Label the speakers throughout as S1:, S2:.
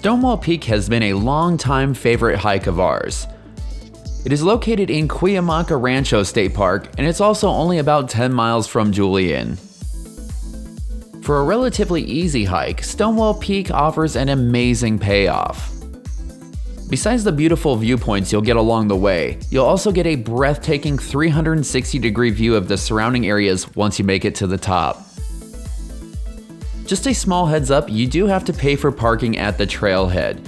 S1: Stonewall Peak has been a long-time favorite hike of ours. It is located in Cuyamaca Rancho State Park, and it's also only about 10 miles from Julian. For a relatively easy hike, Stonewall Peak offers an amazing payoff. Besides the beautiful viewpoints you'll get along the way, you'll also get a breathtaking 360-degree view of the surrounding areas once you make it to the top. Just a small heads up, you do have to pay for parking at the trailhead.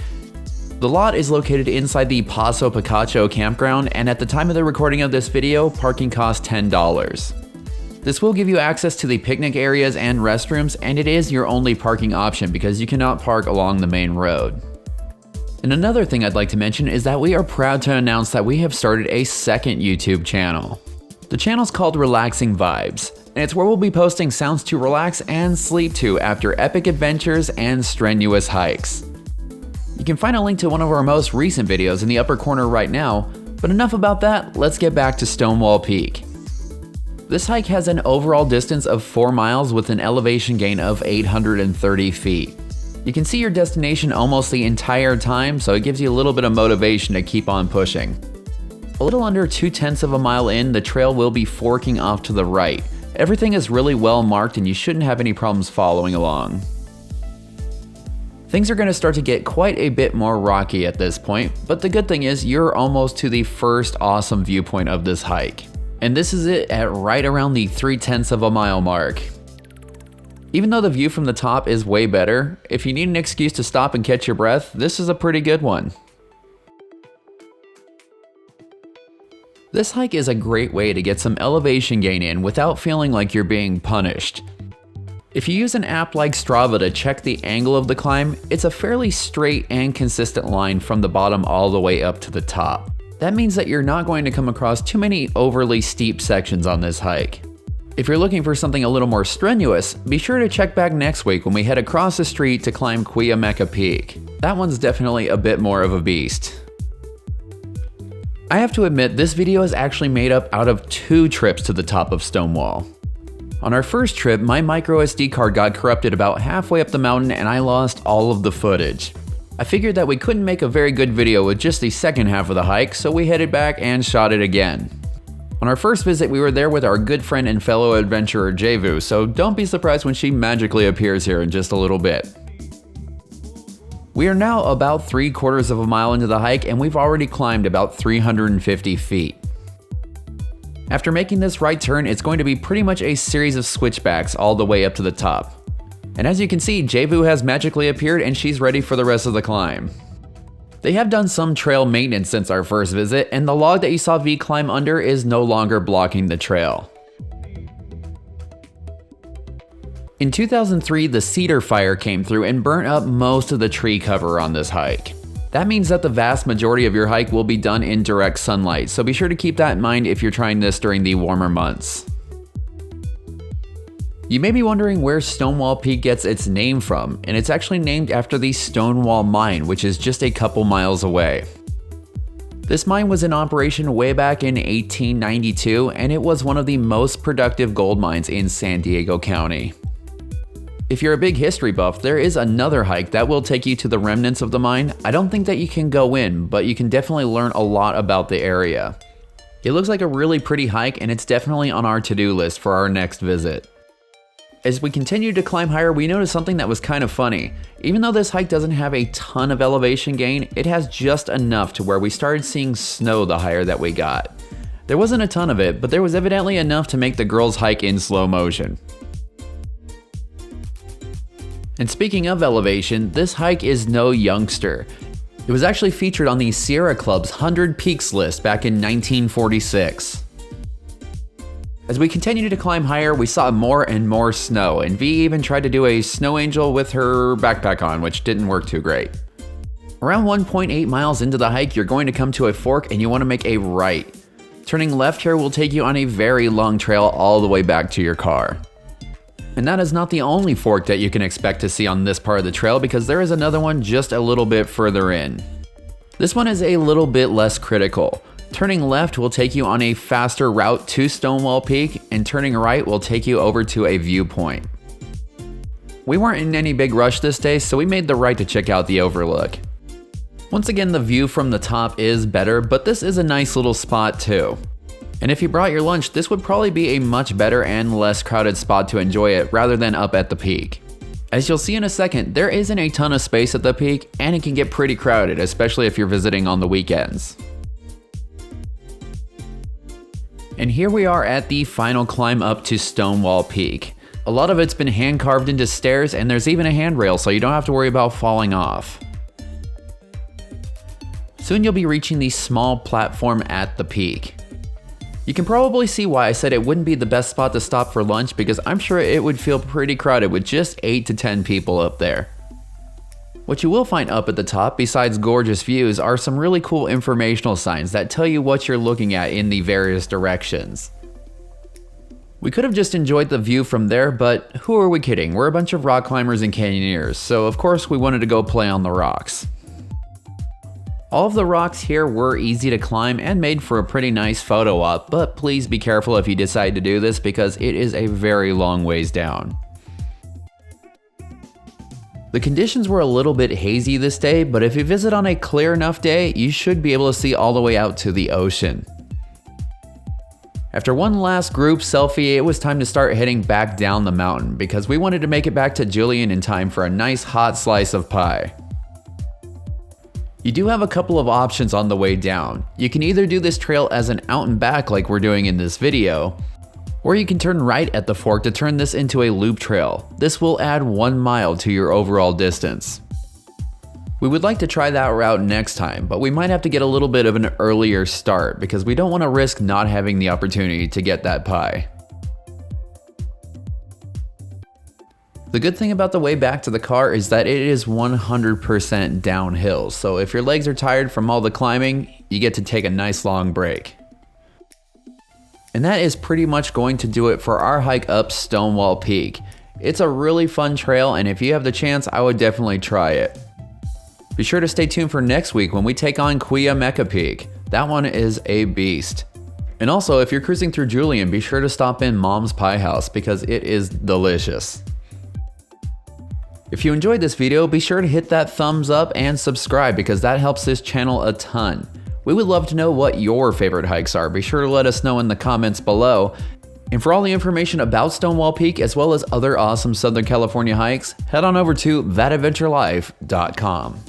S1: The lot is located inside the Paso Picacho campground, and at the time of the recording of this video, parking costs $10. This will give you access to the picnic areas and restrooms, and it is your only parking option because you cannot park along the main road. And another thing I'd like to mention is that we are proud to announce that we have started a second YouTube channel. The channel's called Relaxing Vibes, and it's where we'll be posting sounds to relax and sleep to after epic adventures and strenuous hikes. You can find a link to one of our most recent videos in the upper corner right now, but enough about that, let's get back to Stonewall Peak. This hike has an overall distance of 4 miles with an elevation gain of 830 feet. You can see your destination almost the entire time, so it gives you a little bit of motivation to keep on pushing. A little under 2/10 of a mile in, the trail will be forking off to the right. Everything is really well marked and you shouldn't have any problems following along. Things are going to start to get quite a bit more rocky at this point, but the good thing is you're almost to the first awesome viewpoint of this hike. And this is it at right around the 3/10 of a mile mark. Even though the view from the top is way better, if you need an excuse to stop and catch your breath, this is a pretty good one. This hike is a great way to get some elevation gain in without feeling like you're being punished. If you use an app like Strava to check the angle of the climb, it's a fairly straight and consistent line from the bottom all the way up to the top. That means that you're not going to come across too many overly steep sections on this hike. If you're looking for something a little more strenuous, be sure to check back next week when we head across the street to climb Cuyamaca Peak. That one's definitely a bit more of a beast. I have to admit, this video is actually made up out of 2 trips to the top of Stonewall. On our first trip, my micro SD card got corrupted about halfway up the mountain and I lost all of the footage. I figured that we couldn't make a very good video with just the second half of the hike, so we headed back and shot it again. On our first visit, we were there with our good friend and fellow adventurer 𝐶𝐬𝐝, so don't be surprised when she magically appears here in just a little bit. We are now about 3/4 of a mile into the hike and we've already climbed about 350 feet. After making this right turn, it's going to be pretty much a series of switchbacks all the way up to the top. And as you can see, 𝐶𝐬𝐝 has magically appeared and she's ready for the rest of the climb. They have done some trail maintenance since our first visit, and the log that you saw V climb under is no longer blocking the trail. In 2003, the cedar fire came through and burnt up most of the tree cover on this hike. That means that the vast majority of your hike will be done in direct sunlight, so be sure to keep that in mind if you're trying this during the warmer months. You may be wondering where Stonewall Peak gets its name from, and it's actually named after the Stonewall Mine, which is just a couple miles away. This mine was in operation way back in 1892, and it was one of the most productive gold mines in San Diego County. If you're a big history buff, there is another hike that will take you to the remnants of the mine. I don't think that you can go in, but you can definitely learn a lot about the area. It looks like a really pretty hike, and it's definitely on our to-do list for our next visit. As we continued to climb higher, we noticed something that was kind of funny. Even though this hike doesn't have a ton of elevation gain, it has just enough to where we started seeing snow the higher that we got. There wasn't a ton of it, but there was evidently enough to make the girls hike in slow motion. And speaking of elevation, this hike is no youngster. It was actually featured on the Sierra Club's 100 Peaks list back in 1946. As we continued to climb higher, we saw more and more snow, and V even tried to do a snow angel with her backpack on, which didn't work too great. Around 1.8 miles into the hike, you're going to come to a fork and you want to make a right. Turning left here will take you on a very long trail all the way back to your car. And that is not the only fork that you can expect to see on this part of the trail, because there is another one just a little bit further in. This one is a little bit less critical. Turning left will take you on a faster route to Stonewall Peak, and turning right will take you over to a viewpoint. We weren't in any big rush this day, so we made the right to check out the overlook. Once again, the view from the top is better, but this is a nice little spot too. And if you brought your lunch, this would probably be a much better and less crowded spot to enjoy it rather than up at the peak. As you'll see in a second, there isn't a ton of space at the peak, and it can get pretty crowded, especially if you're visiting on the weekends. And here we are at the final climb up to Stonewall Peak. A lot of it's been hand carved into stairs, and there's even a handrail, so you don't have to worry about falling off. Soon you'll be reaching the small platform at the peak. You can probably see why I said it wouldn't be the best spot to stop for lunch, because I'm sure it would feel pretty crowded with just 8 to 10 people up there. What you will find up at the top, besides gorgeous views, are some really cool informational signs that tell you what you're looking at in the various directions. We could have just enjoyed the view from there, but who are we kidding? We're a bunch of rock climbers and canyoneers, so of course we wanted to go play on the rocks. All of the rocks here were easy to climb and made for a pretty nice photo op, but please be careful if you decide to do this, because it is a very long ways down. The conditions were a little bit hazy this day, but if you visit on a clear enough day, you should be able to see all the way out to the ocean. After one last group selfie, it was time to start heading back down the mountain, because we wanted to make it back to Julian in time for a nice hot slice of pie. You do have a couple of options on the way down. You can either do this trail as an out and back like we're doing in this video, or you can turn right at the fork to turn this into a loop trail. This will add 1 mile to your overall distance. We would like to try that route next time, but we might have to get a little bit of an earlier start, because we don't want to risk not having the opportunity to get that pie. The good thing about the way back to the car is that it is 100% downhill, so if your legs are tired from all the climbing, you get to take a nice long break. And that is pretty much going to do it for our hike up Stonewall Peak. It's a really fun trail, and if you have the chance, I would definitely try it. Be sure to stay tuned for next week when we take on Cuyamaca Peak. That one is a beast. And also, if you're cruising through Julian, be sure to stop in Mom's Pie House, because it is delicious. If you enjoyed this video, be sure to hit that thumbs up and subscribe, because that helps this channel a ton. We would love to know what your favorite hikes are. Be sure to let us know in the comments below. And for all the information about Stonewall Peak, as well as other awesome Southern California hikes, head on over to 𝐿𝑎𝑑venturelife.com.